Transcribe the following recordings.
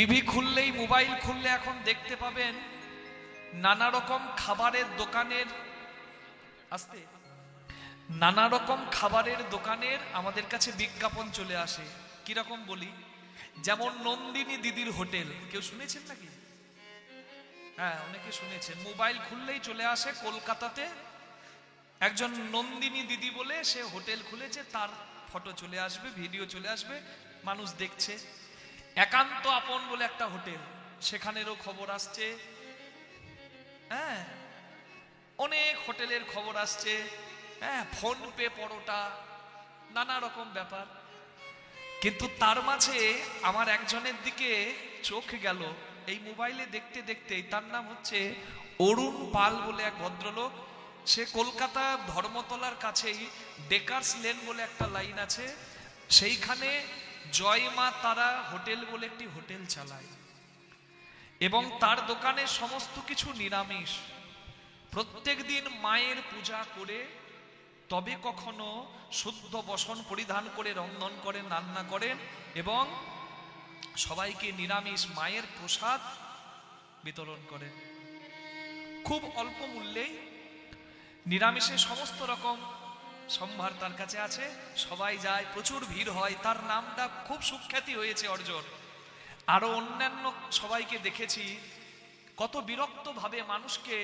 TV খুললেই, mobile খুললে এখন দেখতে পাবেন নানা রকম খাবারের দোকানের নানা রকম খাবারের দোকানের আমাদের কাছে বিজ্ঞাপন চলে আসে। কিরকম বলি, যেমন নন্দিনী দিদির হোটেল, কেউ শুনেছেন নাকি? হ্যাঁ, অনেকে শুনেছেন। মোবাইল খুললেই চলে আসে কলকাতাতে একজন নন্দিনী দিদি বলে সে হোটেল খুলেছে, তার ফটো চলে আসবে, ভিডিও চলে আসবে, মানুষ দেখছে। একান্ত আপন বলে একটা হোটেল, সেখানেরও খবর আসছে। হ্যাঁ, অনেক হোটেলের খবর আসছে। হ্যাঁ, ফোন পে পরোটা, নানা রকম ব্যাপার। কিন্তু তার মাঝে আমার একজনের দিকে চোখ গেল এই মোবাইলে দেখতে দেখতেই। তার নাম হচ্ছে অরুণ পাল বলে এক ভদ্রলোক। সে কলকাতা ধর্মতলার কাছেই বেকার্স লেন বলে একটা লাইন আছে, সেইখানে জয় মা তারা হোটেল বলে একটি হোটেল চালায় এবং তার দোকানে সমস্ত কিছু নিরামিষ। প্রত্যেক দিন মায়ের পূজা করে তবে কখনো শুদ্ধ বসন পরিধান করে রন্ধন করেন, রান্না করেন এবং সবাইকে নিরামিষ মায়ের প্রসাদ বিতরণ করেন। খুব অল্প মূল্যেই নিরামিষের সমস্ত রকম সম্ভার তার কাছে আছে, সবাই যায়, প্রচুর ভিড় হয়। তার নামটা খুব সুখ্যাতি হয়েছে অর্জন। আরো অন্যান্য সবাইকে দেখেছি কত বিরক্ত ভাবে মানুষকে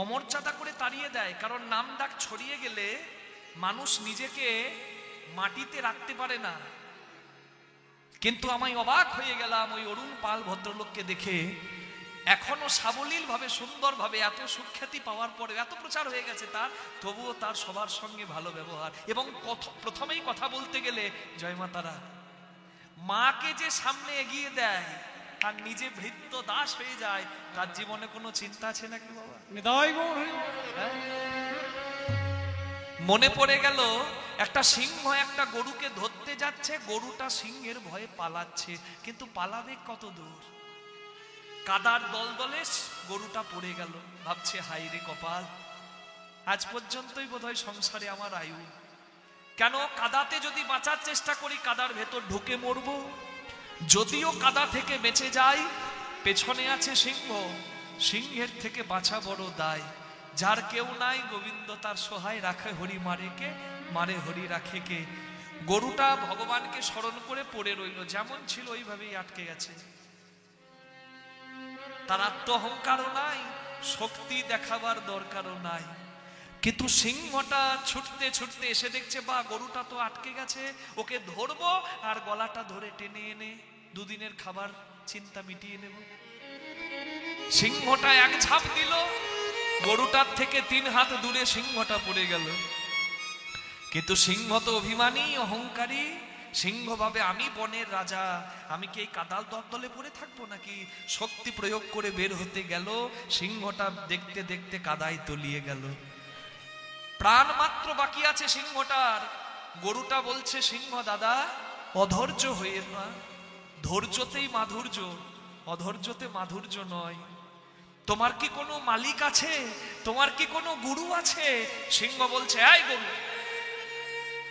অমর্যাদা করে তাড়িয়ে দেয়, কারণ নাম ডাক ছড়িয়ে গেলে মানুষ নিজেকে মাটিতে রাখতে পারে না। কিন্তু আমি অবাক হয়ে গেলাম ওই অরুণ পাল ভদ্রলোককে দেখে। এখনো সাবলীল ভাবে, সুন্দর ভাবে, এত সুখ্যাতি পাওয়ার পরে, এত প্রচার হয়ে গেছে তার, তবুও তার সবার সঙ্গে ভালো ব্যবহার। এবং প্রথমেই কথা বলতে গেলে জয় মা তারা, মাকে যে সামনে এগিয়ে দেয় আর নিজে ভৃত্য দাস হয়ে যায়, তার জীবনে কোনো চিন্তা আছে নাকি বাবা? মনে পড়ে গেল একটা সিংহ একটা গরুকে ধরতে যাচ্ছে, গরুটা সিংহের ভয়ে পালাচ্ছে, কিন্তু পালাবে কত দূর? কাদার দলদলে গরুটা পড়ে গেল। ভাবছে হায় রে কপাল, আজ পর্যন্তই বোধহয় সংসারে আমার আয়ু। কেন কাদাতে যদি বাঁচার চেষ্টা করি কাদার ভেতর ঢুকে মরবো। যদিও কাদা থেকে বেঁচে যাই, পেছনে আছে সিংহ, সিংহের থেকে বাঁচা বড় দায়। যার কেউ নাই গোবিন্দ তার সহায়, রাখে হরি মারে কে, মারে হরি রাখে কে। গরুটা ভগবানকে স্মরণ করে পড়ে রইল, যেমন ছিল ওইভাবেই আটকে গেছে। তার আত্ম অহংকারও নাই, শক্তি দেখাবার দরকারও নাই। কিন্তু সিংহটা ছুটতে ছুটতে এসে দেখছে বা গরুটা তো আটকে গেছে, ওকে ধরবো আর গলাটা ধরে টেনে এনে দুদিনের খাবার চিন্তা মিটিয়ে নেব। সিংহটা এক ঝাঁপ দিল, গরুটার থেকে 3 হাত দূরে সিংহটা পড়ে গেল। কিন্তু সিংহ তো অভিমানী, অহংকারী। সিংহ ভাবে আমি বনের রাজা, আমি কি এই কাদাল দলদলে পড়ে থাকবো নাকি? শক্তি প্রয়োগ করে বের হতে গেল, সিংহটা দেখতে দেখতে কাদায় তলিয়ে গেল। প্রাণ মাত্র বাকি আছে সিংহটার। গরুটা বলছে, সিংহ দাদা অধৈর্য হয়ে না, ধৈর্যতেই মাধুর্য, অধৈর্যতে মাধুর্য নয়। তোমার কি কোনো মালিক আছে? তোমার কি কোনো গুরু আছে? সিংহ বলছে, এই গরু,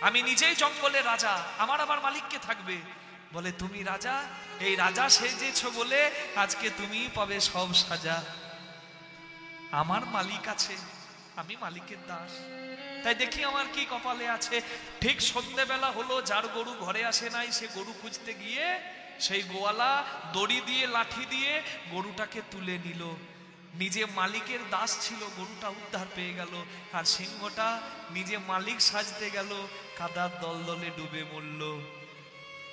আমি নিজেই জঙ্গলের রাজা, আমার আবার মালিক কে থাকবে? বলে, তুমি রাজা, এই রাজা সেজেছ বলে আজকে তুমি পাবে সব সাজা। আমার মালিক আছে, আমি মালিকের দাস, তাই দেখি আমার কি কপালে আছে। ঠিক সন্ধ্যেবেলা হলো, যার গরু ঘরে আসে নাই সে গরু খুঁজতে গিয়ে সেই গোয়ালা দড়ি দিয়ে লাঠি দিয়ে গরুটাকে তুলে নিল। নিজে মালিকের দাস ছিল, গরুটা উদ্ধার পেয়ে গেল। আর সিংহটা নিজে মালিক সাজতে গেল, কাদার দলদলে ডুবে মরল।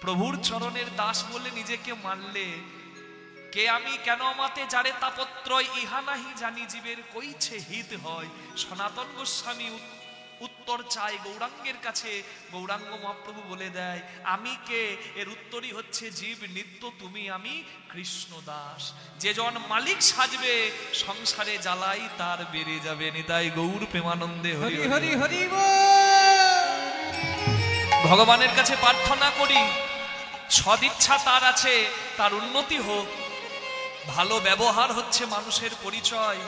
প্রভুর চরণের দাস বলে নিজেকে মানলে, কে আমি কেন আমাতে যারে তাপত্রয়, ইহা নাহি জানি জীবের কইছে হিত হয়। সনাতন গোস্বামী উত্তর চাই গৌরাঙ্গের কাছে। গৌরাঙ্গ মহাপ্রভু বলে দেয়, আমি কে? এর উত্তরই হচ্ছে জীব নিত্য তুমি আমি কৃষ্ণ দাস। যে জন মালিক সাজবে সংসারে জ্বালাই তার বেড়ে যাবে। নিতাই গৌর প্রেমানন্দে হরি হরি হরি। ভগবানের কাছে প্রার্থনা করি, সদিচ্ছা তার আছে, তার উন্নতি হোক। ভালো ব্যবহার হচ্ছে মানুষের পরিচয়।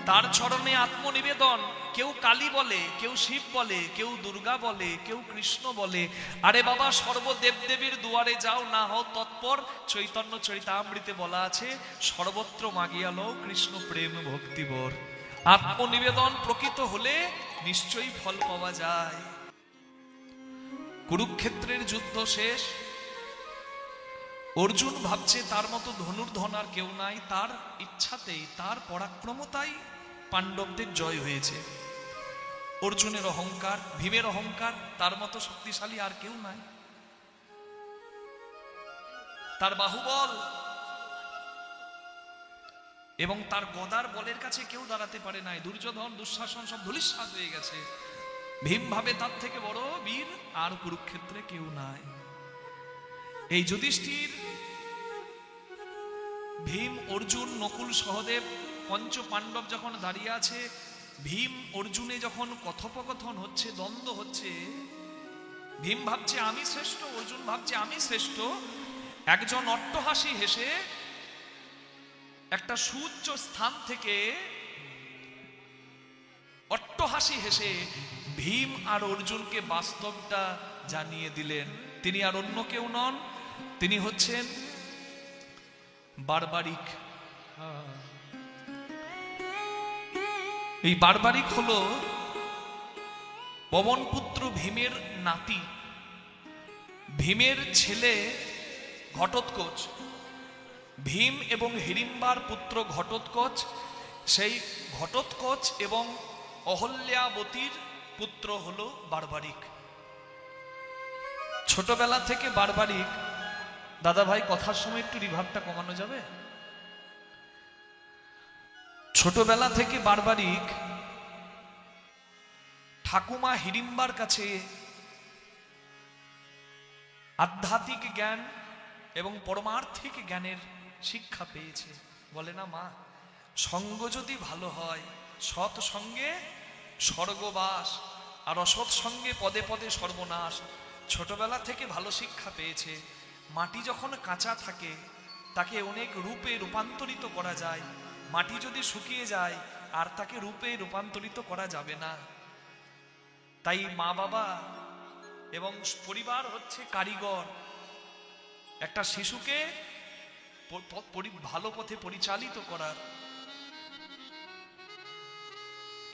তার চরণে আত্মনিবেদন। কেউ কালী বলে, কেউ শিব বলে, কেউ দুর্গা বলে, কেউ কৃষ্ণ বলে। আরে বাবা, সর্বদেবদেবীর দুয়ারে যাও, না হও তৎপর। চৈতন্য চরিতামৃতে বলা আছে, সর্বত্র মাগিয়া লও কৃষ্ণ প্রেম ভক্তিবর। আত্মনিবেদন প্রকৃত হলে নিশ্চয়ই ফল পাওয়া যায়। কুরুক্ষেত্রের যুদ্ধ শেষ। অর্জুন ভাবছে তার মতো ধনুর্ধর আর কেউ নাই, তার ইচ্ছাতেই, তার পরাক্রমতাই পাণ্ডবদের জয় হয়েছে। অর্জুনের অহংকার, ভীমের অহংকার, তার মতো শক্তিশালী আর কেউ নাই, তার বাহুবল এবং তার গদার বলের কাছে কেউ দাঁড়াতে পারে নাই। দুর্যোধন, দুঃশাসন সব ধূলিসাৎ হয়ে গেছে। ভীম ভাবে তার থেকে বড় বীর আর কুরুক্ষেত্রে কেউ নাই। এই যুধিষ্ঠির, ভীম, অর্জুন, নকুল, সহদেব, পঞ্চ পাণ্ডব যখন দাঁড়িয়ে আছে, ভীম অর্জুনে যখন কথোপকথন হচ্ছে, দ্বন্দ্ব হচ্ছে, ভীম ভাবছে আমি শ্রেষ্ঠ, অর্জুন ভাবছে আমি শ্রেষ্ঠ। একজন অট্টহাসি হেসে একটা সুউচ্চ স্থান থেকে অট্টহাসি হেসে ভীম আর অর্জুনকে বাস্তবটা জানিয়ে দিলেন। তিনি আর অন্য কেউ নন, তিনি হচ্ছেন বারবারিক। এই বারবারিক হলো পবনপুত্র ভীমের নাতি, ভীমের ছেলে ঘটোৎকচ। ভীম এবং হিড়িম্বার পুত্র ঘটোৎকচ। সেই ঘটোৎকচ এবং অহল্যাবতীর পুত্র হলো বারবারিক। ছোটবেলা থেকে বারবারিক, দাদা ভাই কথার সময় একটু রিভাবটা কমানো যাবে? ছোটবেলা থেকে বারবারিক ঠাকুমা হিড়িম্বার কাছে আধ্যাত্মিক জ্ঞান এবং পরমার্থিক জ্ঞানের শিক্ষা পেয়েছে। বলে না মা, সঙ্গ যদি ভালো হয়, সৎ সঙ্গে স্বর্গবাস, আর অসৎ সঙ্গে পদে পদে সর্বনাশ। ছোটবেলা থেকে ভালো শিক্ষা পেয়েছে। মাটি যখন কাঁচা থাকে তাকে অনেক রূপে রূপান্তরিত করা যায়, মাটি যদি শুকিয়ে যায় আর তাকে রূপে রূপান্তরিত করা যাবে না। তাই মা বাবা এবং পরিবার হচ্ছে কারিগর, একটা শিশুকে ভালো পথে পরিচালিত করার।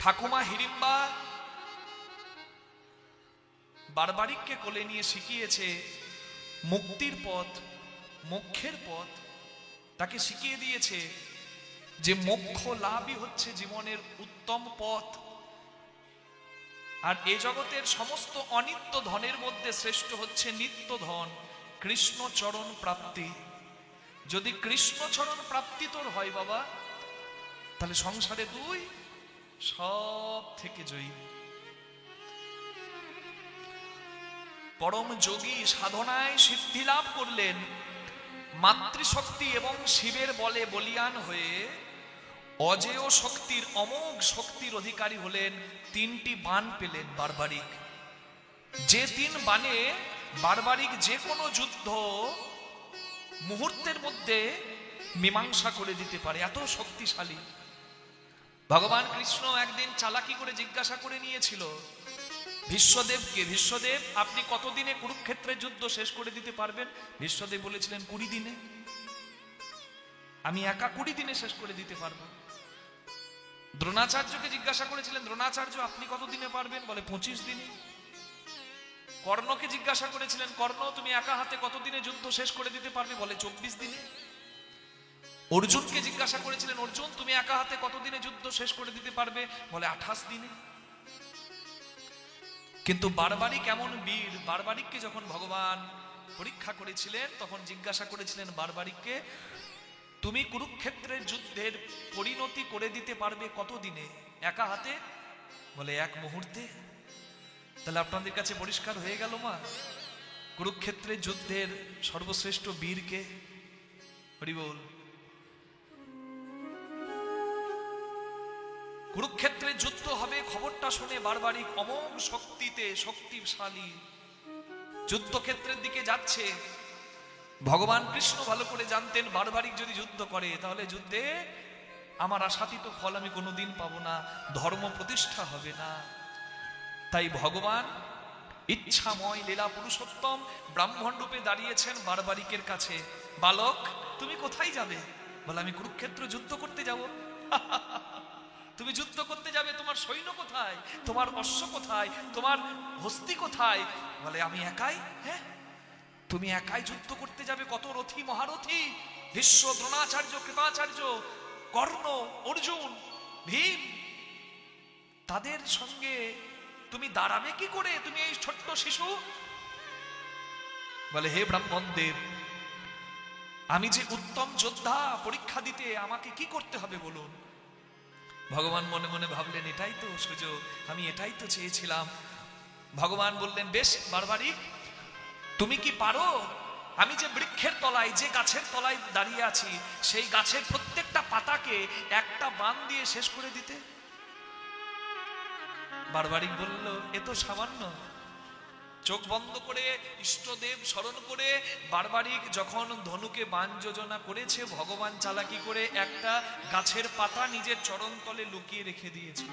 ঠাকুমা হিড়িম্বা বারবারিককে কোলে নিয়ে শিখিয়েছে মুক্তির পথ, মোক্ষের পথ। তাকে শিখিয়ে দিয়েছে যে মোক্ষ লাভই হচ্ছে জীবনের উত্তম পথ। আর এ জগতের সমস্ত অনিত্য ধনের মধ্যে শ্রেষ্ঠ হচ্ছে নিত্য ধন, কৃষ্ণ চরণ প্রাপ্তি। যদি কৃষ্ণ চরণ প্রাপ্তি তোর হয় বাবা, তাহলে সংসারে তুই সব থেকে জয়ী। পরম যোগী সাধনায় সিদ্ধি লাভ করলেন, মাতৃশক্তি এবং শিবের বলে বলিয়ান হয়ে অজেয় শক্তির, অমোঘ শক্তির অধিকারী হলেন। 3টি বাণ পেলেন বারবারিক। যে 3 বাণে বারবারিক যে কোনো যুদ্ধ মুহূর্তের মধ্যে মীমাংসা করে দিতে পারে, এত শক্তিশালী। ভগবান কৃষ্ণ একদিন চালাকি করে জিজ্ঞাসা করে নিয়েছিল ভীষ্মদেবকে, ভীষ্মদেব আপনি কতদিনে কুরুক্ষেত্রের যুদ্ধ শেষ করে দিতে পারবেন? ভীষ্মদেব বলেছিলেন 20 দিনে। আমি একা 20 দিনে শেষ করে দিতে পারবো। দ্রোণাচার্যকে জিজ্ঞাসা করেছিলেন, দ্রোণাচার্য আপনি কতদিনে পারবেন? বলে 25 দিনে। কর্ণকে জিজ্ঞাসা করেছিলেন, কর্ণ তুমি একা হাতে কতদিনে যুদ্ধ শেষ করে দিতে পারবে? বলে 24 দিনে। অর্জুনকে জিজ্ঞাসা করেছিলেন, অর্জুন তুমি একা হাতে কতদিনে যুদ্ধ শেষ করে দিতে পারবে? বলে 28 দিনে। কিন্তু বারবারিক এমন বীর, বারবারিককে যখন ভগবান পরীক্ষা করেছিলেন তখন জিজ্ঞাসা করেছিলেন বারবারিককে, তুমি কুরুক্ষেত্রের যুদ্ধের পরিণতি করে দিতে পারবে কতদিনে? একা হাতে? বলে 1 মুহূর্তে। তাহলে আপনাদের কাছে পরিষ্কার হয়ে গেল মা, কুরুক্ষেত্রের যুদ্ধের সর্বশ্রেষ্ঠ বীরকে। হরি বল। কুরুক্ষেত্রের যুদ্ধ হবে, খবরটা শুনে বারবারিক অমোঘ শক্তিতে শক্তিশালী যুদ্ধক্ষেত্রের দিকে যাচ্ছে। ভগবান কৃষ্ণ ভালো করে জানতেন বারবারিক যদি যুদ্ধ করে তাহলে যুদ্ধে আমার আশাতীত ফল আমি কোনোদিন পাবো না, ধর্ম প্রতিষ্ঠা হবে না। তাই ভগবান ইচ্ছাময় লীলা পুরুষোত্তম ব্রাহ্মণ রূপে দাঁড়িয়েছেন বারবারিকের কাছে। বালক, তুমি কোথায় যাবে? বলে, আমি কুরুক্ষেত্র যুদ্ধ করতে যাব। তুমি যুদ্ধ করতে যাবে, তোমার সৈন্য কোথায়, তোমার অশ্ব কোথায়, তোমার হস্তি কোথায়? বলে, আমি একাই। হ্যাঁ, তুমি একাই যুদ্ধ করতে যাবে? কত রথী মহারথী, ভীষ্ম, দ্রোণাচার্য, কৃপাচার্য, কর্ণ, অর্জুন, ভীম, তাদের সঙ্গে তুমি দাঁড়াবে কি করে? তুমি এই ছোট্ট শিশু। বলে, হে ব্রাহ্মণদেব, আমি যে উত্তম যোদ্ধা, পরীক্ষা দিতে আমাকে কি করতে হবে বলুন। ভগবান মনে মনে ভাবলেন, এটাই তো সুযোগ, আমি এটাই তো চেয়েছিলাম। ভগবান বললেন, বেশ বারবারিক, তুমি কি পারো আমি যে বৃক্ষের তলায়, যে গাছের তলায় দাঁড়িয়ে আছি, সেই গাছের প্রত্যেকটা পাতাকে একটা বাণ দিয়ে শেষ করে দিতে? বারবারিক বলল, এ তো সামান্য। চোখ বন্ধ করে ইষ্টদেব স্মরণ করে বারবারিক যখন ধনুকে বাণ যোজনা করেছে, ভগবান চালাকি করে একটা গাছের পাতা নিজের চরণ তলে লুকিয়ে রেখে দিয়েছে।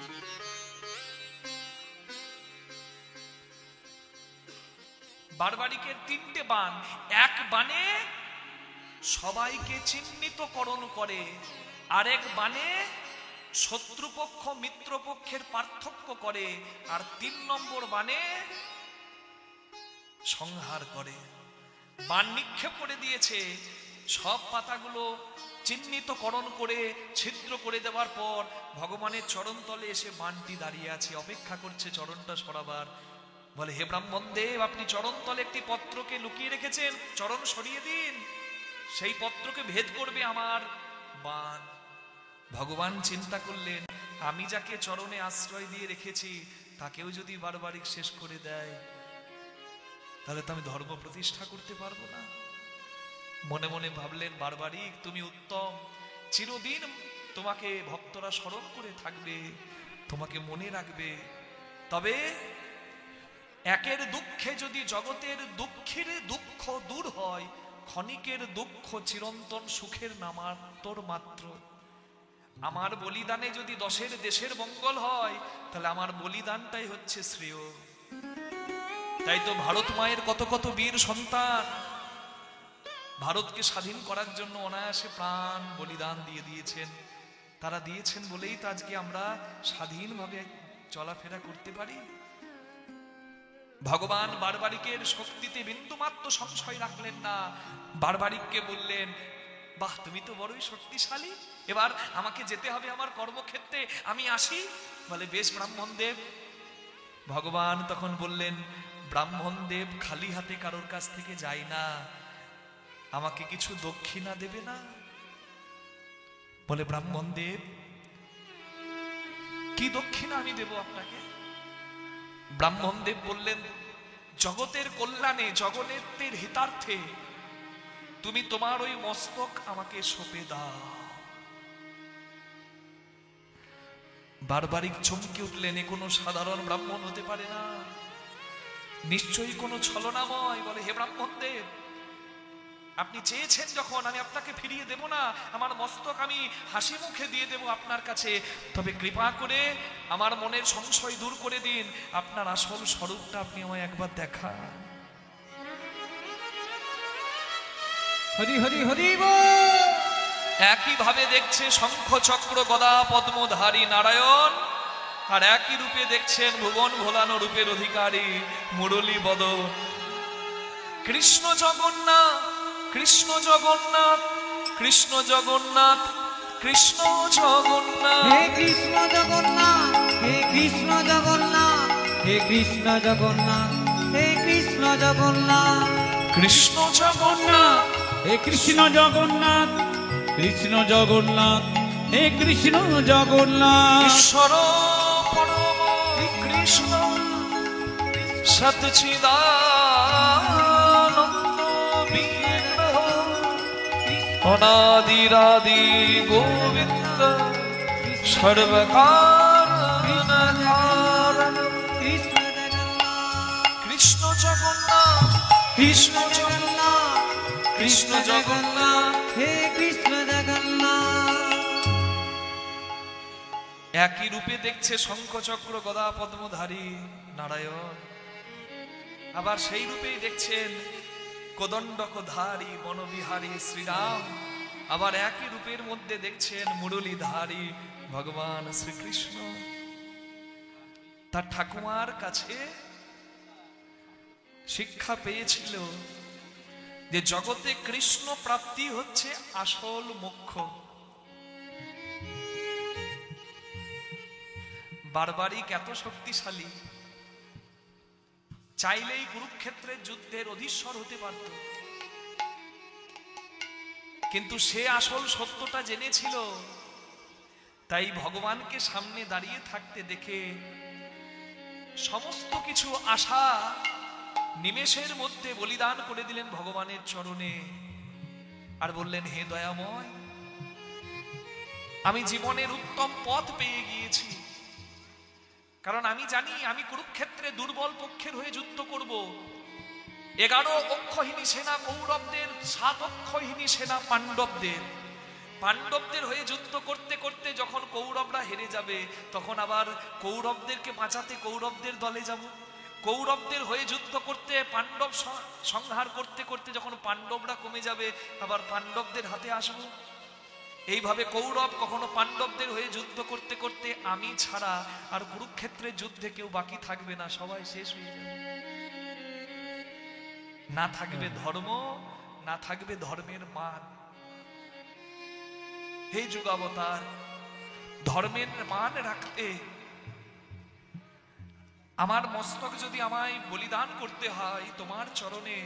বারবারিকের 3টে বাণ, এক বাণে সবাইকে চিহ্নিতকরণ করে, আরেক বাণে শত্রুপক্ষ মিত্রপক্ষের পার্থক্য করে, আর 3 নম্বর বাণে সংহার করে। বাণ নিক্ষেপ করে দিয়েছে, সব পাতাগুলো চিহ্নিতকরণ করে ছিদ্র করে দেওয়ার পর ভগবানের চরণ তলে এসে বাণটি দাঁড়িয়ে আছে, অপেক্ষা করছে চরণটা সরাবার। বলে, হে ব্রাহ্মণদেব, আপনি চরণ তলে একটি পত্রকে লুকিয়ে রেখেছেন, চরণ সরিয়ে দিন, সেই পত্রকে ভেদ করবে আমার বাণ। ভগবান চিন্তা করলেন, আমি যাকে চরণে আশ্রয় দিয়ে রেখেছি তাকেও যদি বারবারিক শেষ করে দেয়, তাহলে তো আমি ধর্ম প্রতিষ্ঠা করতে পারবো না। মনে মনে ভাবলেন, বারবারিক, তুমি উত্তম, চিরদিন তোমাকে ভক্তরা স্মরণ করে থাকবে, তোমাকে মনে রাখবে। তবে একের দুঃখে যদি জগতের দুঃখের দুঃখ দূর হয়, ক্ষণিকের দুঃখ চিরন্তন সুখের নামান্তর মাত্র। আমার বলিদানে যদি 10 দেশের মঙ্গল হয়, তাহলে আমার বলিদানটাই হচ্ছে শ্রেয়। তাই তো ভারত মায়ের কত কত বীর সন্তান ভারতকে স্বাধীন করার জন্য অনায়াসে প্রাণ বলিদান দিয়ে দিয়েছেন। তারা দিয়েছেন বলেই তো আজকে আমরা স্বাধীনভাবে চলাফেরা করতে পারি। ভগবান বারবারিকের শক্তিতে বিন্দুমাত্র সংশয় রাখলেন না। বারবারিককে বললেন, বাহ, তুমি তো বড়ই শক্তিশালী, এবার আমাকে যেতে হবে আমার কর্মক্ষেত্রে, আমি আসি। বলে, বেশ ব্রাহ্মণদেব। ভগবান তখন বললেন, ব্রাহ্মণদেব খালি হাতে কারোর কাছ থেকে যায় না, আমাকে কিছু দক্ষিণা দেবে না? বলে, ব্রাহ্মণদেব, কি দক্ষিণা আমি দেব আপনাকে? ব্রাহ্মণদেব বললেন, জগতের কল্যাণে, জগতের হিতার্থে তুমি তোমার ওই মস্তক আমাকে সঁপে দাও। বারবারিক চমকে উঠলেন, এ কোনো সাধারণ ব্রাহ্মণ হতে পারে না, নিশ্চয়ই কোনো ছলনাময়। বলে, হে ব্রাহ্মণদেব, আপনি চেয়েছেন যখন, আমি আপনাকে ফিরিয়ে দেব না, আমার মস্তক আমি হাসি মুখে দিয়ে দেব আপনার কাছে। তবে কৃপা করে আমার মনের সংশয় দূর করে দিন, আপনার আসল স্বরূপটা আপনি আমায় একবার দেখান। হরি হরি হরি একই ভাবে দেখছে শঙ্খ চক্র গদা পদ্মধারী নারায়ণ, আর একই রূপে দেখছেন ভুবন ভোলানো রূপের অধিকারী মুরলী বদন কৃষ্ণ জগন্নাথ। কৃষ্ণ জগন্নাথ, কৃষ্ণ জগন্নাথ, কৃষ্ণ জগন্নাথ, হে কৃষ্ণ জগন্নাথ, হে কৃষ্ণ জগন্নাথ, হে কৃষ্ণ জগন্নাথ, হে কৃষ্ণ জগন্নাথ, কৃষ্ণ জগন্নাথ, হে কৃষ্ণ জগন্নাথ, কৃষ্ণ জগন্নাথ, হে কৃষ্ণ জগন্নাথ। ঈশ্বর পরম কৃষ্ণ সচ্চিদানন্দ বিগ্রহ অনাদিরাদি গোবিন্দ সর্বকারণ কৃষ্ণ জগন্নাথ, কৃষ্ণ জগন্নাথ, কৃষ্ণ জগন্নাথ, হে কৃষ্ণ জগন্নাথ। একই রূপে দেখছে শঙ্খচক্র গদা পদ্মধারী নারায়ণ, আবার সেই রূপেই দেখছেন কোদণ্ডকধারী বনবিহারী শ্রীরাম, আবার একই রূপের মধ্যে দেখছেন মুরলীধারী ভগবান শ্রীকৃষ্ণ। তার ঠাকুমার কাছে শিক্ষা পেয়েছিল যে জগতে কৃষ্ণ প্রাপ্তি হচ্ছে আসল মোক্ষ। বারবারিক এত শক্তিশালী, চাইলেই কুরুক্ষেত্রের যুদ্ধের অধীশ্বর হতে পারত, কিন্তু সে আসল সত্যটা জেনেছিল। তাই ভগবানকে সামনে দাঁড়িয়ে থাকতে দেখে সমস্ত কিছু আশা নিমেষের মধ্যে বলিদান করে দিলেন ভগবানের চরণে, আর বললেন, হে দয়াময়, আমি জীবনের উত্তম পথ পেয়ে গিয়েছি, কারণ আমি জানি আমি কুরুক্ষেত্রে দুর্বল পক্ষের হয়ে যুদ্ধ করব। 11 অক্ষহীনী সেনা কৌরবদের, 7 অক্ষহীনী সেনা পাণ্ডবদের হয়ে যুদ্ধ করতে করতে যখন কৌরবরা হেরে যাবে, তখন আবার কৌরবদেরকে বাঁচাতে কৌরবদের দলে যাব। কৌরবদের হয়ে যুদ্ধ করতে, পাণ্ডব সংহার করতে করতে যখন পাণ্ডবরা কমে যাবে, আবার পাণ্ডবদের হাতে আসবো। এইভাবে কৌরব কখনো পাণ্ডবদের হয়ে যুদ্ধ করতে করতে আমি ছাড়া আর কুরুক্ষেত্রের যুদ্ধে কেউ বাকি থাকবে না, সবাই শেষ হয়ে যাবে। না থাকবে ধর্ম, না থাকবে ধর্মের মান। হে যুগাবতার, ধর্মের মান রাখতে আমার মস্তক যদি আমায় বলিদান করতে হয় তোমার চরণে,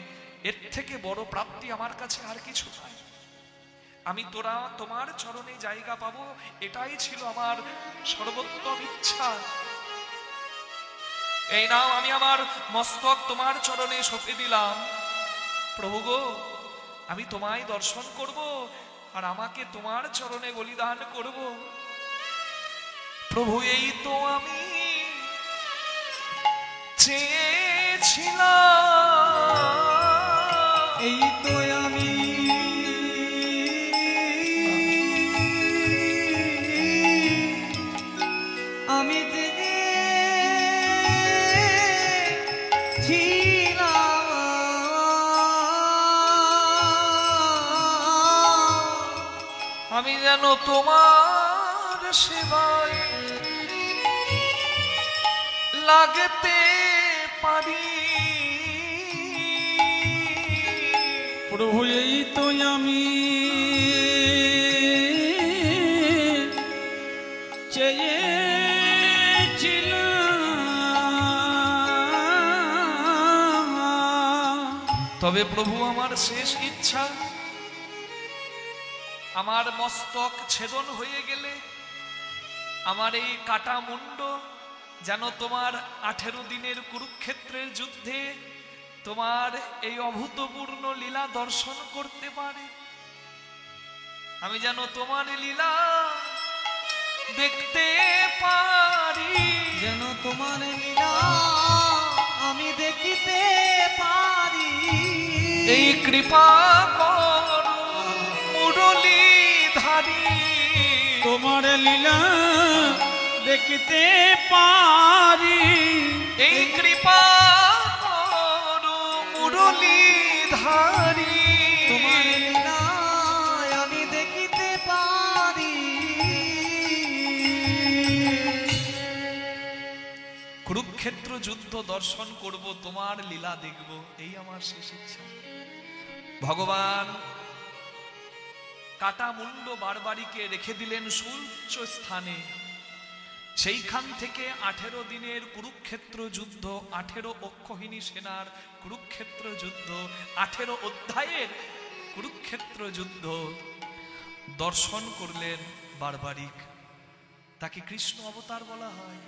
এর থেকে বড় প্রাপ্তি আমার কাছে আর কিছু নাই। আমি তোমার চরণে জায়গা পাবো, এটাই ছিল আমার সর্বোত্তম ইচ্ছা। এই নাও আমি আমার মস্তক তোমার চরণে সঁপে দিলাম। প্রভু গো, আমি তোমায় দর্শন করব আর আমাকে তোমার চরণে বলিদান করব। প্রভু, এই তো আমি চেয়েছিলাম, এই তো আমি আমি যেন তোমার সেবায় লাগতে পারি। প্রভু, এই তো আমি চেয়েছিলাম। তবে প্রভু, আমার শেষ ইচ্ছা, আমার মস্তক ছেদন হয়ে গেলে আমার এই কাটা মুন্ড যেন তোমার 18 দিনের কুরুক্ষেত্রের যুদ্ধে তোমার এই অভূতপূর্ণ লীলা দর্শন করতে পারে। আমি যেন তোমার লীলা দেখতে পারি, যেন তোমার লীলা আমি দেখিতে পারি। এই কৃপা করো মুরলীধারী, তোমার লীলা দেখতে পারি। এই কৃপা করো মুরলীধারী, তোমার লীলা আমি দেখিতে পারি। কুরুক্ষেত্র যুদ্ধ দর্শন করব, তোমার লীলা দেখব, এই আমার শেষ ইচ্ছা। ভগবান কাটা মুন্ড বারবারিকে রেখে দিলেন সুউচ্চ স্থানে। সেইখান থেকে 18 দিনের কুরুক্ষেত্র যুদ্ধ, 18 অক্ষহীনী সেনার কুরুক্ষেত্র যুদ্ধ, 18 অধ্যায়ের কুরুক্ষেত্র যুদ্ধ দর্শন করলেন বারবারিক। তাকে কৃষ্ণ অবতার বলা হয়,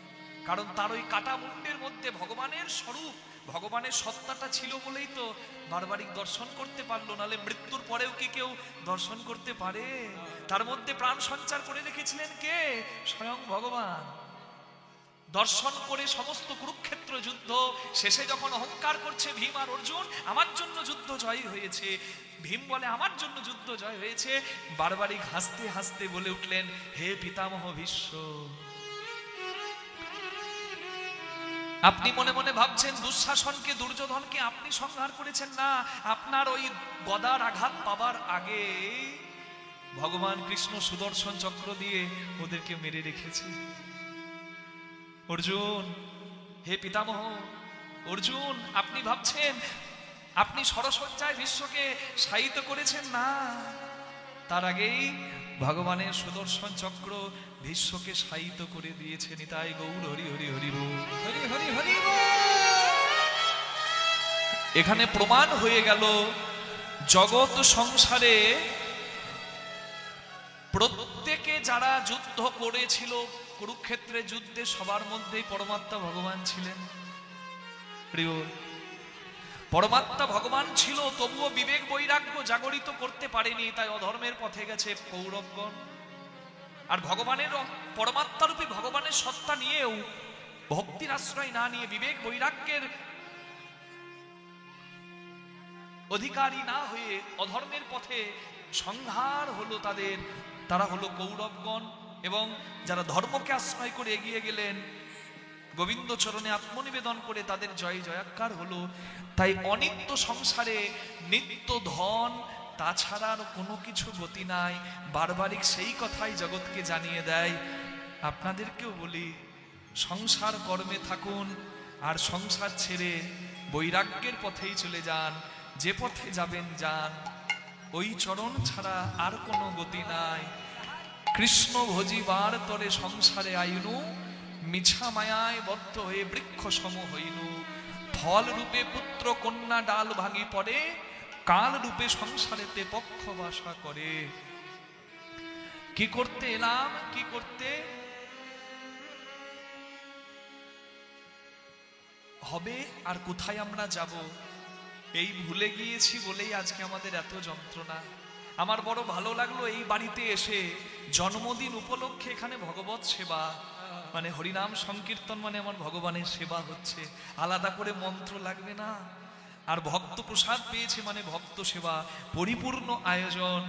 কারণ তার ওই কাটা মুন্ডের মধ্যে ভগবানের স্বরূপ, ভগবানের সত্তাটা ছিল বলেই তো বারবারিক দর্শন করতে পারলো, নালে মৃত্যুর পরেও কি কেউ দর্শন করতে পারে? তার মধ্যে প্রাণ সঞ্চার করে রেখেছিলেন কে? স্বয়ং ভগবান। দর্শন করে সমস্ত কুরুক্ষেত্র যুদ্ধ শেষে যখন অহংকার করছে ভীম আর অর্জুন, আমার জন্য যুদ্ধ জয় হয়েছে, ভীম বলে আমার জন্য যুদ্ধ জয় হয়েছে, বারবারিক হাসতে হাসতে বলে উঠলেন, হে পিতামহ ভীষ্ম, আপনি মনে মনে ভাবছেন দুঃশাসনকে, দুর্যোধনকে আপনি সংহার করেছেন। না, আপনার ওই গদার আঘাত পাবার আগে ভগবান কৃষ্ণ সুদর্শন চক্র দিয়ে ওদেরকে মেরে রেখেছে। অর্জুন, হে পিতামহ অর্জুন, আপনি ভাবছেন আপনি সরসজ্জায় বিশ্বকে শায়িত করেছেন। না, তার আগেই ভগবানের সুদর্শন চক্র বিশ্বকে শায়িত করে দিয়েছে। নিতাই গৌর হরি হরি হরি বল। হরি হরি হরি বল। এখানে প্রমাণ হয়ে গেল জগৎ সংসারে প্রত্যেকে যারা যুদ্ধ করেছিল, কুরুক্ষেত্রে যুদ্ধে সবার মধ্যেই পরমাত্মা ভগবান ছিলেন। প্রিয়, পরমাত্মা ভগবান ছিল, তবুও বিবেক বৈরাগ্য জাগরিত করতে পারেনি, তাই অধর্মের পথে গেছে কৌরবগণ। আর ভগবানের পরমাত্মারূপী ভগবানের সত্তা নিয়েও ভক্তির আশ্রয় না নিয়ে, বিবেক বৈরাগ্যের অধিকারী না হয়ে অধর্মের পথে সংহার হলো তাদের। তারা হলো কৌরবগণ। এবং যারা ধর্মকে আশ্রয় করে এগিয়ে গেলেন, গোবিন্দ চরণে আত্মনিবেদন করে তাদের জয় জয়াকার হলো। তাই অনিত্য সংসারে নিত্য ধন, তাছাড়া আর কোনো কিছু গতি নাই। বারবারিক সেই কথাই জগৎকে জানিয়ে দেয়। আপনাদেরকেও বলি, সংসার কর্মে থাকুন, আর সংসার ছেড়ে বৈরাগ্যের পথেই চলে যান। যে পথে যাবেন যান, ওই চরণ ছাড়া আর কোনো গতি নাই। কৃষ্ণ ভজিবার তরে সংসারে আইনু, মিছা মায়ায় বদ্ধ হয়ে বৃক্ষ সম হইনু। ফল রূপে পুত্র কন্যা ডাল ভাঙি পড়ে, কাল রূপে সংসারেতে পক্ষ বাসা করে। কি করতে এলাম, কি করতে হবে, আর কোথায় আমরা যাব, এই ভুলে গিয়েছি বলেই আজকে আমাদের এত যন্ত্রণা। আমার বড় ভালো লাগলো এই বাড়িতে এসে, জন্মদিন উপলক্ষে এখানে ভগবত সেবা, মানে হরিনাম সংকীর্তন, মানে আমার ভগবানের সেবা হচ্ছে। আলাদা করে মন্ত্র লাগবে না। আর ভক্ত প্রসাদ পেয়েছে মানে ভক্ত সেবা, পরিপূর্ণ আয়োজন।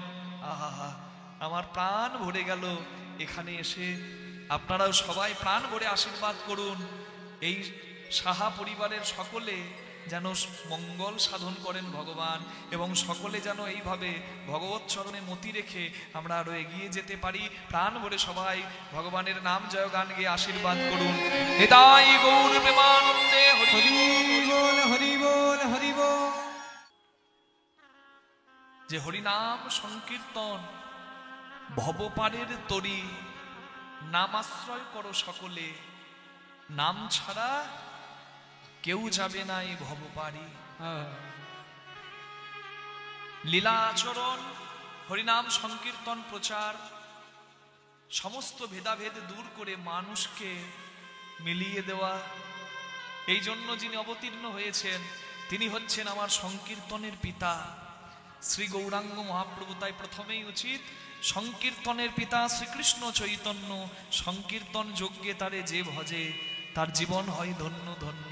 আহা, আমার প্রাণ ভরে গেল এখানে এসে। আপনারাও সবাই প্রাণ ভরে আশীর্বাদ করুন। এই সাহা পরিবারের সকলে যেন মঙ্গল সাধন করেন ভগবান, এবং সকলে যেন এইভাবে ভগবত চরণে মতি রেখে আমরা আরো এগিয়ে যেতে পারি। প্রাণ ভরে সবাই ভগবানের নাম জয় গান গিয়ে আশীর্বাদ করুন। নিতাই গৌর প্রেমানন্দে হরি বল, হরি বল, হরি বল। যে হরিনাম সংকীর্তন ভবপারের তরি, নাম আশ্রয় করো সকলে, নাম ছাড়া কেউ যাবে না এই ভবপারি। লীলা আচরণ, হরিনাম সংকীর্তন প্রচার, সমস্ত ভেদাভেদ দূর করে মানুষকে মিলিয়ে দেওয়া। এই জন্য যিনি অবতীর্ণ হয়েছেন তিনি হচ্ছেন আমার সংকীর্তনের পিতা, শ্রী গৌরাঙ্গ মহাপ্রভু। তাই প্রথমেই উচিত সংকীর্তনের পিতা শ্রীকৃষ্ণ চৈতন্য। সংকীর্তন যজ্ঞে তারে যে ভজে, তার জীবন হয় ধন্য ধন্য।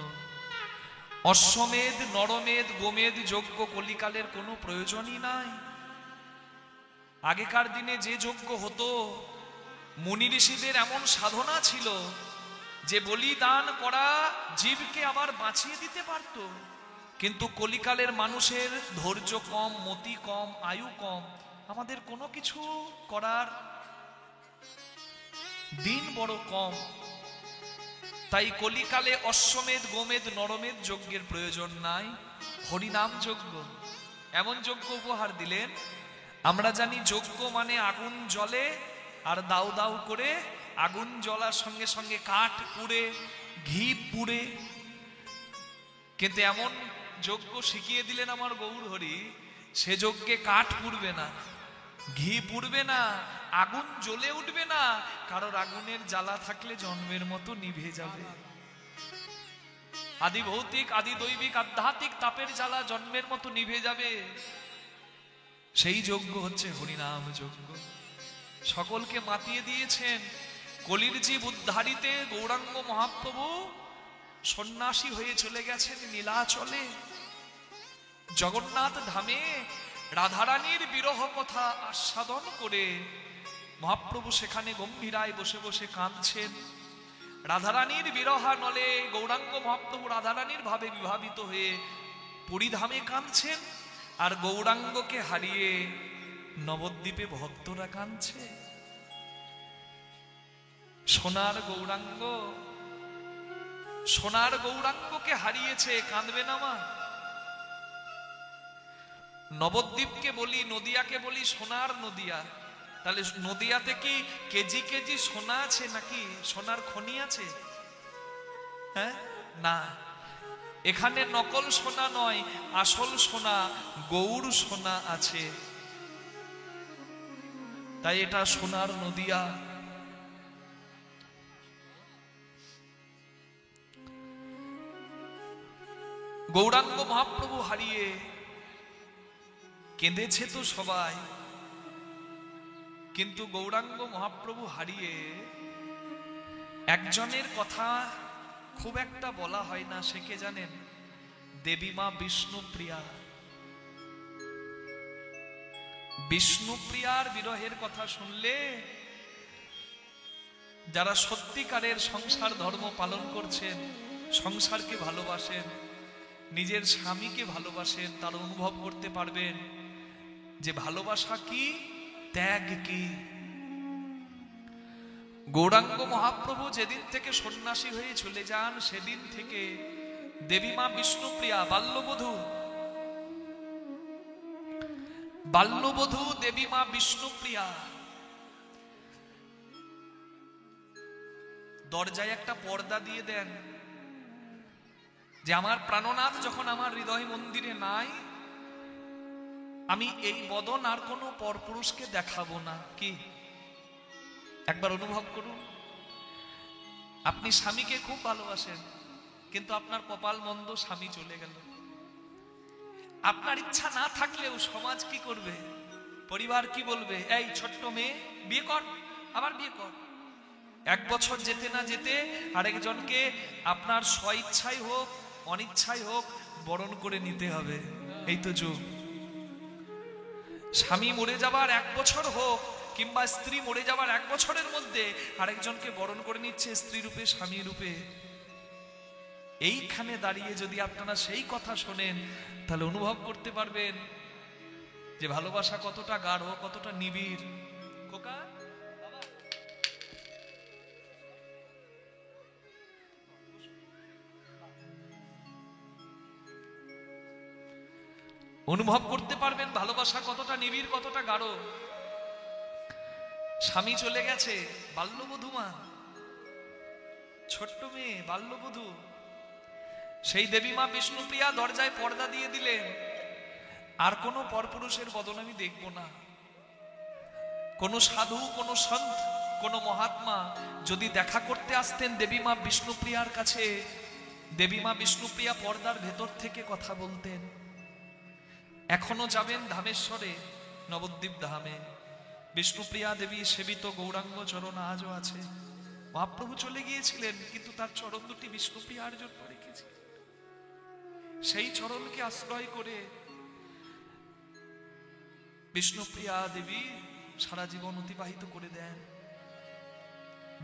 অশ্বমেধ, নরমেধ, গোমেধ যজ্ঞ কলিকালের কোনো প্রয়োজনই নাই। আগেকার দিনে যে যজ্ঞ হতো, মুনি ঋষিদের এমন সাধনা ছিল যে বলিদান করা জীবকে আবার বাঁচিয়ে দিতে পারত। কিন্তু কলিকালের মানুষের ধৈর্য কম, মতি কম, আয়ু কম, আমাদের কোনো কিছু করার দিন বড় কম। তাই কলিকালে অশ্বমেধ, গোমেধ, নরমেধ যজ্ঞের প্রয়োজন নাই। হরিনাম যজ্ঞ, এমন যজ্ঞ উপহার দিলেন। আমরা জানি যজ্ঞ মানে আগুন জ্বলে, আর দাউ দাউ করে আগুন জ্বলার সঙ্গে সঙ্গে কাঠ পুড়ে, ঘি পুড়ে। কিন্তু এমন যজ্ঞ শিখিয়ে দিলেন আমার গৌর হরি, সে যজ্ঞে কাঠ পুড়বে না, ঘি পুড়বে না, আগুন জ্বলে উঠবে না। কারোর আগুনের জ্বালা থাকলে জন্মের মতো নিভে যাবে। আদি ভৌতিক, আদি দৈবিক, আধ্যাত্মিক তাপের জ্বালা জন্মের মতো নিভে যাবে। সেই যজ্ঞ হচ্ছে হরিনাম যজ্ঞ। সকলকে মাতিয়ে দিয়েছেন। কলির জীব উদ্ধারিতে গৌরাঙ্গ মহাপ্রভু সন্ন্যাসী হয়ে চলে গেছেন নীলাচলে। জগন্নাথ ধামে রাধারানীর বিরহ কথা আস্বাদন করে মহাপ্রভু সেখানে গম্ভীরায় বসে বসে কাঁদছেন। রাধারানীর বিরহা নলে গৌরাঙ্গ মহাপ্রভু রাধারানীর ভাবে বিভাবিত হয়ে পুরীধামে কাঁদছেন, আর গৌরাঙ্গকে হারিয়ে নবদ্বীপে ভক্তরা কাঁদছে। সোনার গৌরাঙ্গ, সোনার গৌরাঙ্গকে হারিয়েছে, কাঁদবে না মা? নবদ্বীপকে বলি, নদিয়াকে বলি সোনার নদিয়া। তাহলে নদিয়াতে কি কেজি কেজি সোনা আছে নাকি সোনার খনি আছে? হ্যাঁ, না, এখানে নকল সোনা নয়, আসল সোনা, গৌর সোনা আছে, তাই এটা সোনার নদিয়া। গৌরাঙ্গ মহাপ্রভু হারিয়ে কেঁদেছে তো সবাই, কিন্তু গৌরাঙ্গ মহাপ্রভু হারিয়ে একজনের কথা খুব একটা বলা হয় না, সে কে জানেন? দেবী মা বিষ্ণুপ্রিয়া। বিষ্ণুপ্রিয়ার বিরহের কথা শুনলে যারা সত্যিকারের সংসার ধর্ম পালন করছেন, সংসারকে ভালোবাসেন, নিজের স্বামীকে ভালোবাসেন, তারা অনুভব করতে পারবেন যে ভালোবাসা কি, ত্যাগ কি। গৌরাঙ্গ মহাপ্রভু যেদিন থেকে সন্ন্যাসী হয়ে চলে যান, সেদিন থেকে দেবী মা বিষ্ণুপ্রিয়া বাল্যবধূ, বাল্যবধূ দেবী মা বিষ্ণুপ্রিয়া দরজায় একটা পর্দা দিয়ে দেন যে আমার প্রাণনাথ যখন আমার হৃদয় মন্দিরে নাই, আমি এই বদন আর কোনো পরপুরুষকে দেখাবো না। কি একবার অনুভব করুন, আপনি স্বামীকে খুব ভালোবাসেন, কিন্তু আপনার কপাল মন্দ, স্বামী চলে গেল। আপনার ইচ্ছা না থাকলেও সমাজ কি করবে, পরিবার কি বলবে? এই ছোট্ট মেয়ে, বিয়ে কর, আবার বিয়ে কর। এক বছর যেতে না যেতে আরেকজনকে আপনার স্বইচ্ছাই হোক অনিচ্ছাই হোক বরণ করে নিতে হবে। এই তো যুগ। স্বামী মরে যাবার এক বছর হোক কিংবা স্ত্রী মরে যাবার এক বছরের মধ্যে আরেকজনকে বরণ করে নিচ্ছে স্ত্রী রূপে, স্বামী রূপে। এইখানে দাঁড়িয়ে যদি আপনারা সেই কথা শোনেন, তাহলে অনুভব করতে পারবেন যে ভালোবাসা কতটা গাঢ়, কতটা নিবিড়। কোকা অনুভব করতে পারবেন ভালোবাসা কতটা নিবিড়, কতটা গাঢ়। স্বামী চলে গেছে, বাল্যবধূ মা, ছোট্ট মেয়ে, বাল্যবধূ, সেই দেবী মা বিষ্ণুপ্রিয়া দরজায় পর্দা দিয়ে দিলেন, আর কোনো পরপুরুষের বদন আমি দেখব না। কোনো সাধু, কোনো সন্ত, কোনো মহাত্মা যদি দেখা করতে আসতেন দেবী মা বিষ্ণুপ্রিয়ার কাছে, দেবী মা বিষ্ণুপ্রিয়া পর্দার ভেতর থেকে কথা বলতেন। এখনো যাবেন ধামেশ্বরে, নবদ্বীপ ধামে, বিষ্ণুপ্রিয়া দেবী সেবিত গৌরাঙ্গ চরণ আজও আছে। মহাপ্রভু চলে গিয়েছিলেন, কিন্তু তার চরণ দুটি বিষ্ণুপ্রিয়ার জন্য রেখেছে। সেই চরণকে আশ্রয় করে বিষ্ণুপ্রিয়া দেবী সারা জীবন অতিবাহিত করে দেন।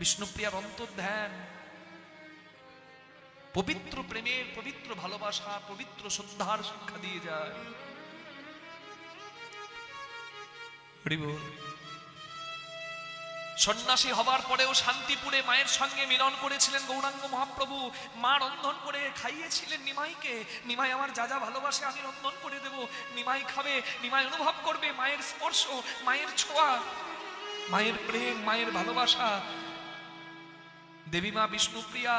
বিষ্ণুপ্রিয়ার অন্তর্ধ্যান পবিত্র প্রেমের, পবিত্র ভালোবাসা, পবিত্র শ্রদ্ধার শিক্ষা দিয়ে যায়। সন্ন্যাসী হবার পরেও শান্তিপুরে মায়ের সঙ্গে মিলন করেছিলেন গৌরাঙ্গ মহাপ্রভু। মা রন্ধন করে খাইয়েছিলেন নিমাইকে। নিমাই আমার যা যা ভালোবাসে আমি রন্ধন করে দেব, নিমাই খাবে, নিমাই অনুভব করবে মায়ের স্পর্শ, মায়ের ছোঁয়া, মায়ের প্রেম, মায়ের ভালোবাসা। দেবী মা বিষ্ণুপ্রিয়া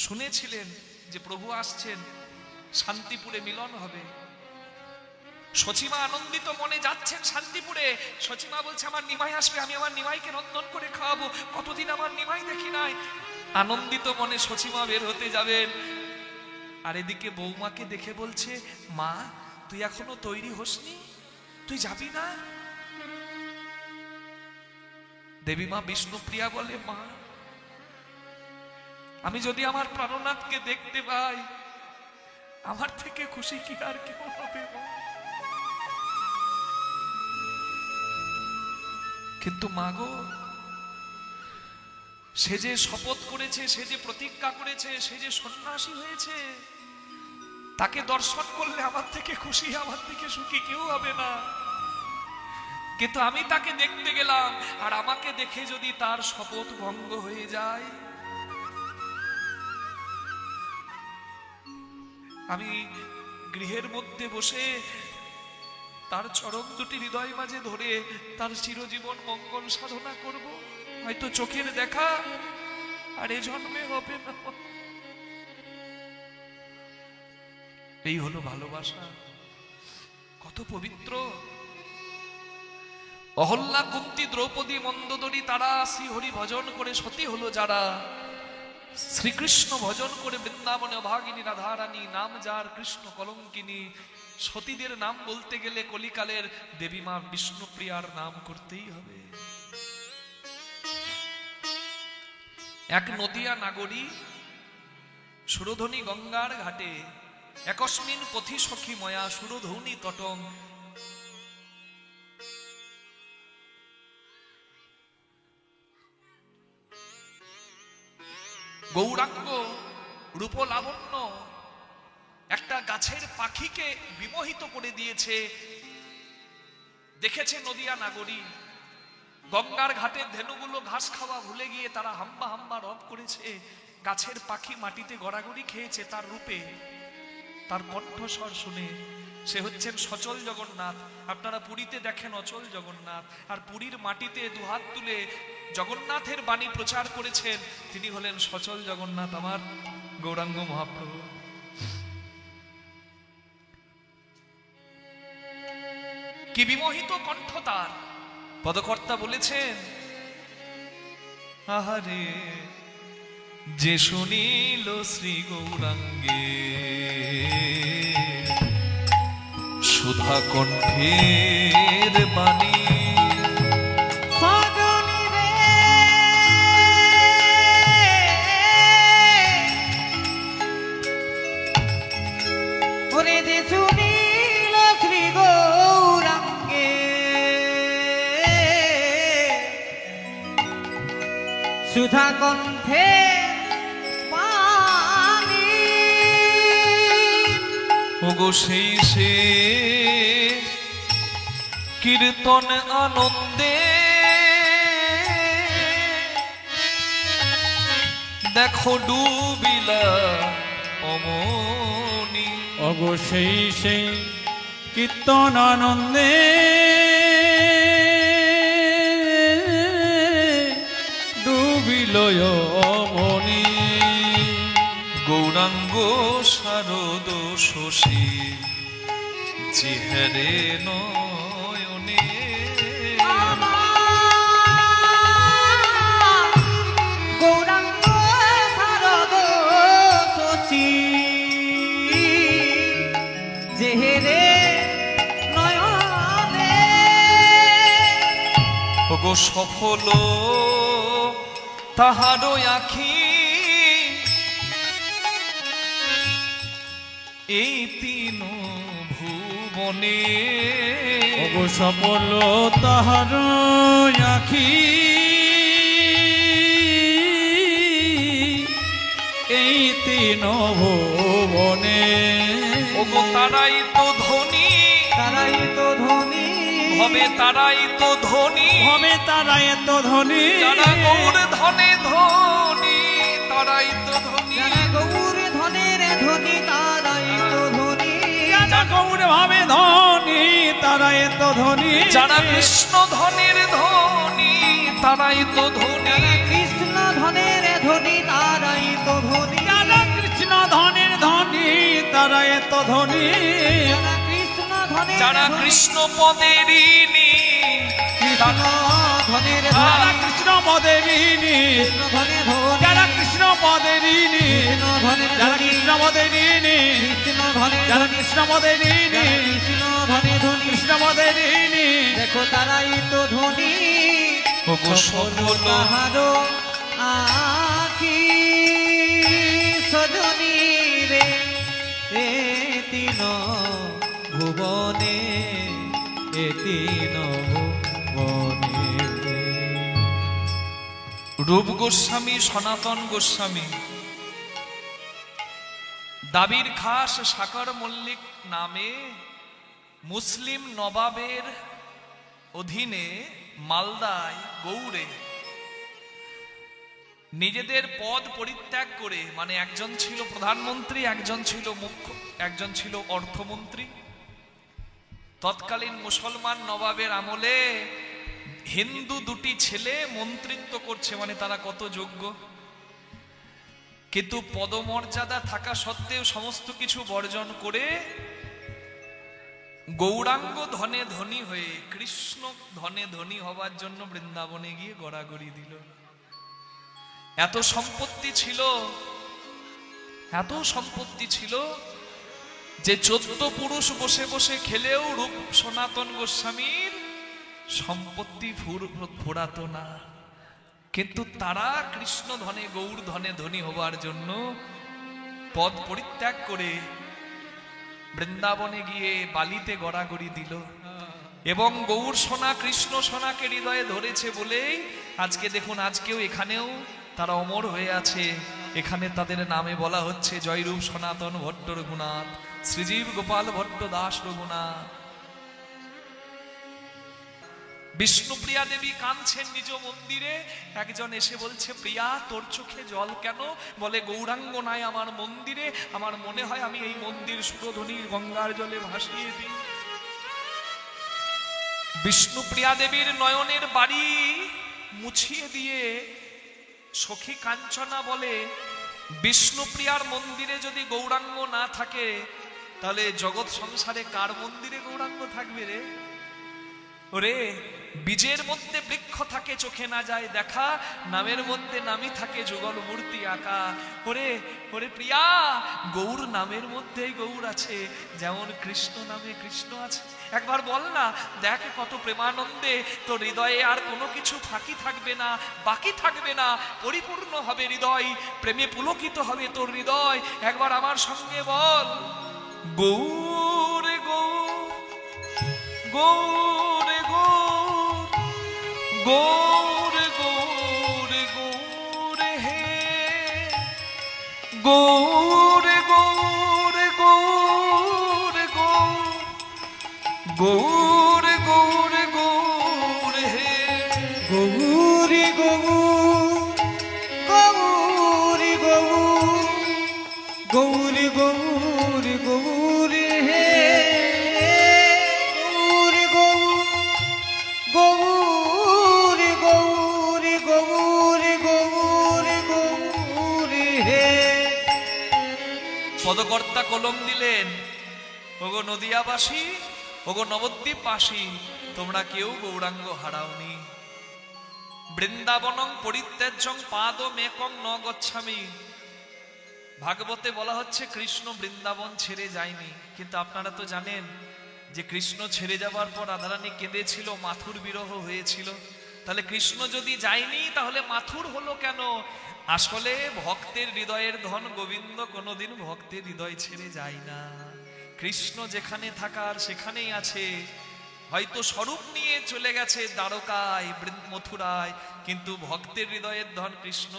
শুনেছিলেন যে প্রভু আসছেন, শান্তিপুরে মিলন হবে। সচিমা আনন্দিত মনে যাচ্ছেন শান্তিপুরে। সচিমা বলছে আমার নিমাই আসবে, আমি আমার নিমাইকে রন্ধন করে খাওয়াবো, কতদিন আমার নিমাই দেখি নাই। আনন্দিত মনে সচিমা বের হতে যাবেন, আর এদিকে বৌমাকে দেখে বলছে, মা তুই এখনো তৈরি হসনি, তুই যাবি না? দেবী মা বিষ্ণুপ্রিয়া বলে, মা আমি যদি আমার প্রাণনাথকে দেখতে পাই, আমার থেকে খুশি কি আর কেউ হবে? কিন্তু মা গো, সে যে শপথ করেছে, সে যে প্রতিজ্ঞা করেছে, সে যে সন্ন্যাসী হয়েছে, তাকে দর্শন করলে আমার থেকে খুশি, আমার থেকে সুখী কেউ হবে না। কিন্তু আমি তাকে দেখতে গেলাম, আর আমাকে দেখে যদি তার শপথ ভঙ্গ হয়ে যায়, আমি গৃহের মধ্যে বসে তার চরণ দুটি হৃদয় মাঝে ধরে তার চিরজীবন মঙ্গল সাধনা করব। হয়তো চোখের দেখা আর এ জন্মে হবে না। এই হলো ভালোবাসা, কত পবিত্র। অহল্যা, কুন্তি, দ্রৌপদী, মন্দোদরী তারা শ্রীহরি ভজন করে সতী হলো যারা, শ্রীকৃষ্ণ ভজন করে বৃন্দাবনে অভাগিনী রাধারানী, নাম যার কৃষ্ণ কলঙ্কিনী। সতীদের নাম বলতে গেলে কলিকালের দেবী মা বিষ্ণুপ্রিয়ার নাম করতেই হবে। এক নদিয়া নাগরী সুরধনী গঙ্গার ঘাটে, একস্মিন পথি সখী ময়া সুরধৌনি তটং। গৌরাঙ্গ রূপ লাবণ্য একটা গাছের পাখিকে বিমোহিত করে দিয়েছে। দেখেছে নদিয়া নাগরী, গঙ্গার ঘাটের ধেনুগুলো ঘাস খাওয়া ভুলে গিয়ে তারা হাম্বা হাম্বা রব করেছে। গাছের পাখি মাটিতে গড়াগড়ি খেয়েছে তার রূপে, তার কণ্ঠস্বর শুনে। সে হচ্ছেন সচল জগন্নাথ। আপনারা পুরীতে দেখেন অচল জগন্নাথ, আর পুরীর মাটিতে দুহাত তুলে জগন্নাথের বাণী প্রচার করেছেন, তিনি হলেন সচল জগন্নাথ, আমার গৌরাঙ্গ মহাপ্রভু। কি বিমোহিত কণ্ঠ তার! পদকর্তা বলেছেন, আহারে যে শুনিল শ্রী গৌরাঙ্গে সুধা কণ্ঠের বাণী, ওরে যে শুনিল শ্রী গৌরাঙ্গে সুধা কণ্ঠে বাণী। ওগো সেই সে কীর্তন আনন্দে দেখো ডুবিলা অমনি। অবশ্যই সেই কীর্তন আনন্দে ডুবিল অমনি। গৌরাঙ্গ শারদ শশী চেহারে নয়নে, গৌরাঙ্গ শারদ শশী চেহারে নয়নে। ওগো সফল তাহারো আখি এই তিন ভুবনে। ওগো সফল তাহার আখি এই তিন ভুবনে। ওগো তারাই তো ধনী, তারাই তো ধনী হবে তারাই তো ধনী, হবে তারা এত ধনী। যারা গৌর ধনে ধনী, তারাই তো ধনী। যারা গৌর ধনের ধনী তারাই তো ধনী। যারা গৌর ভাবে ধনী তারা এত ধনী। যারা কৃষ্ণ ধনের ধনী, তারাই তো ধনী। কৃষ্ণ ধনের ধনী তারাই তো ধনী। যারা কৃষ্ণ ধনের ধনী তারা এত ধনী। যারা কৃষ্ণ ধনের যারা ধনী, কৃষ্ণ পদের ঋণী, কৃষ্ণ ধনের যারা ধনী, কৃষ্ণ পদের ঋণী। কৃষ্ণ ধনের ধনী, যারা কৃষ্ণ পদের ঋণী। কৃষ্ণ ধনের যারা ধনী, কৃষ্ণ পদের ঋণী। কৃষ্ণ ধনের যারা ধনী, কৃষ্ণ পদের ঋণী। যারা কৃষ্ণ ধনের ধনী, কৃষ্ণ পদের ঋণী। দেখো তারাই তো ধনী। ওগো সফল তাহারো আখি সজনী রে এ তিন ভুবনে, এ তিন ভুবনে। রূপ গোস্বামী, সনাতন গোস্বামী, দাবির খাস সাকর মল্লিক নামে মুসলিম নবাবের অধীনে মালদায় গৌড়ে নিজেদের পদ পরিত্যাগ করে, মানে একজন ছিল প্রধানমন্ত্রী, একজন ছিল মুখ্য, একজন ছিল অর্থমন্ত্রী। তৎকালীন মুসলমান নবাবের আমলে হিন্দু দুটি ছেলে মন্ত্রিত্ব করছে, মানে তারা কত যোগ্য। কিন্তু পদমর্যাদা থাকা সত্ত্বেও সমস্ত কিছু বর্জন করে গৌরাঙ্গ ধনে ধনী হয়ে কৃষ্ণ ধনে ধনী হবার জন্য বৃন্দাবনে গিয়ে গড়াগড়ি দিল। এত সম্পত্তি ছিল, এত সম্পত্তি ছিল যে 14 পুরুষ বসে বসে খেলেও রূপ সনাতন গোস্বামীর সম্পত্তি ফুরাতো না। কিন্তু তারা কৃষ্ণ ধনে গৌর ধনে ধনী হবার জন্য পদ পরিত্যাগ করে বৃন্দাবনে গিয়ে বালিতে গড়াগড়ি দিল। এবং গৌর সোনা কৃষ্ণ সোনাকে হৃদয়ে ধরেছে বলেই আজকে দেখুন, আজকেও এখানেও তারা অমর হয়ে আছে। এখানে তাদের নামে বলা হচ্ছে জয়রূপ সনাতন ভট্ট রঘুনাথ, শ্রীজীব গোপাল ভট্ট দাস রঘুনাথ। বিষ্ণুপ্রিয়া দেবী কাঁদছেন নিজ মন্দিরে। একজন এসে বলছে, প্রিয়া তোর চোখে জল কেন? বলে, গৌরাঙ্গ নাই আমার মন্দিরে, আমার মনে হয় আমি এই মন্দির সুরধ্বনি গঙ্গার জলে ভাসিয়ে দিই। বিষ্ণুপ্রিয়া দেবীর নয়নের বাড়ি মুছিয়ে দিয়ে সখী কাঞ্চনা বলে, বিষ্ণুপ্রিয়ার মন্দিরে যদি গৌরাঙ্গ না থাকে তাহলে জগৎ সংসারে কার মন্দিরে গৌরাঙ্গ থাকবে রে? ওরে, বীজের মধ্যে বৃক্ষ থাকে চোখে না যায় দেখা, নামের মধ্যে নামই থাকে যুগল মূর্তি আঁকা। ওরে ওরে প্রিয়া, গৌর নামের মধ্যেই গৌর আছে, যেমন কৃষ্ণ নামে কৃষ্ণ আছে। একবার বল না, দেখ কত প্রেমানন্দে তোর হৃদয়ে আর কোনো কিছু ফাঁকি থাকবে না, বাকি থাকবে না, পরিপূর্ণ হবে হৃদয়, প্রেমে পুলকিত হবে তোর হৃদয়। একবার আমার সঙ্গে বল, গৌর গৌর গৌর গৌর গৌর গৌর হে, গৌর গৌর গৌর গৌর গৌর গৌর হে, গৌর গৌর গৌর গৌর গৌর গৌর হে, গৌর গৌর গৌর গৌর গৌর গৌর হে। পদকর্তা কলম দিলেন, ওগো নদিয়াবাসী, ওগো নবদ্বীপবাসী, তোমরা কেউ গৌরাঙ্গ হারাওনি। বৃন্দাবনং পরিত্যাজ্যং পাদমেকং ন গচ্ছামি। ভাগবতে বলা হচ্ছে কৃষ্ণ বৃন্দাবন ছেড়ে যায়নি। কিন্তু আপনারা তো জানেন যে কৃষ্ণ ছেড়ে যাবার পর রাধারানী কেঁদেছিল, মাথুর বিরহ হয়েছিল। তাহলে কৃষ্ণ যদি যায়নি তাহলে মাথুর হলো কেন? আসলে ভক্তের হৃদয়ের ধন গোবিন্দ কোনোদিন ভক্তের হৃদয় ছেড়ে যায় না। কৃষ্ণ যেখানে থাকার সেখানেই আছে। হয়তো স্বরূপ নিয়ে চলে গেছে দ্বারকায়, মথুরায়, কিন্তু ভক্তের হৃদয়ের ধন কৃষ্ণ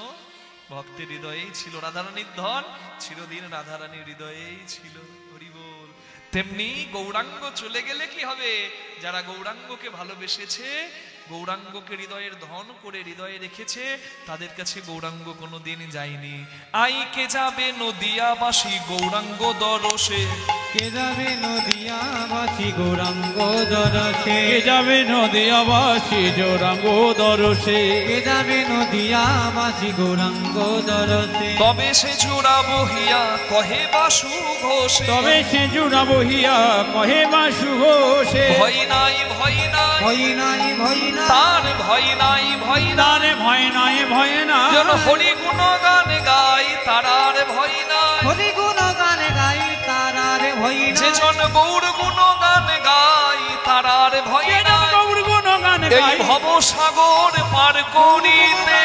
ভক্তের হৃদয়েই ছিল। রাধারানীর ধন চিরদিন রাধারানীর হৃদয়েই ছিল। হরি বল। তেমনি গৌরাঙ্গ চলে গেলে কি হবে? যারা গৌরাঙ্গকে ভালোবেসেছে, গৌরাঙ্গকে হৃদয়ের ধন করে হৃদয়ে রেখেছে, তাদের কাছে গৌরাঙ্গ কোনোদিন যায়নি। আই কে যাবে নদিয়াবাসী গৌরাঙ্গ দরসে, কে যাবে নদিয়াবাসী গৌরাঙ্গ দরসে, কে যাবে নদিয়াবাসী গৌরাঙ্গ দরসে, কে যাবে নদিয়াবাসী গৌরাঙ্গ দরসে। তবে সে জোড়া বহিয়া কহে বাসু ঘোষে, তবে সে জুড়া বহিয়া কহে বাসু ঘোষে। ভয় নাই ভয় নাই ভয় নাই ভয় নাই তার ভয় নাই ভয় নাই, তারে ভয় নাই ভয় না, যেন হরি গুণ গান গাই তারার ভয় নাই। হরি গুণ গান গাই তারার ভয় নাই, যে জন গৌর গুণ গান গাই তারার ভয় নাই। গৌর গুণ গান এই গাই ভব সাগর পার করিতে,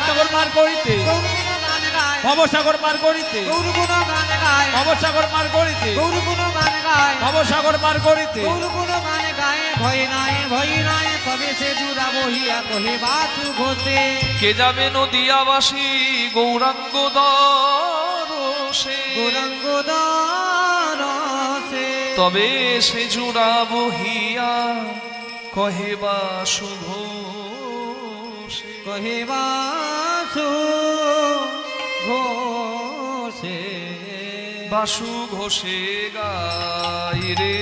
সাগর পার করিতে, গৌর গুণ গান গায়, ভবসাগর পার করিতে, গৌর গুণ গান গায়, ভবসাগর পার করিতে, গৌর গুণ গান গায়, ভবসাগর পার করিতে। গৌর গুণ গান গায়। ভয় নাই ভয় নাই তবে সে জুড়া বহিয়া কহে বাসু ঘোষে কে যাবে নদিয়াবাসী গৌরাঙ্গ দরসে গৌরাঙ্গ দরসে তবে সে জুড়া বহিয়া কহে বাসু ঘোষে কহে বাসু ঘোষে বাসু ঘোষে গাই রে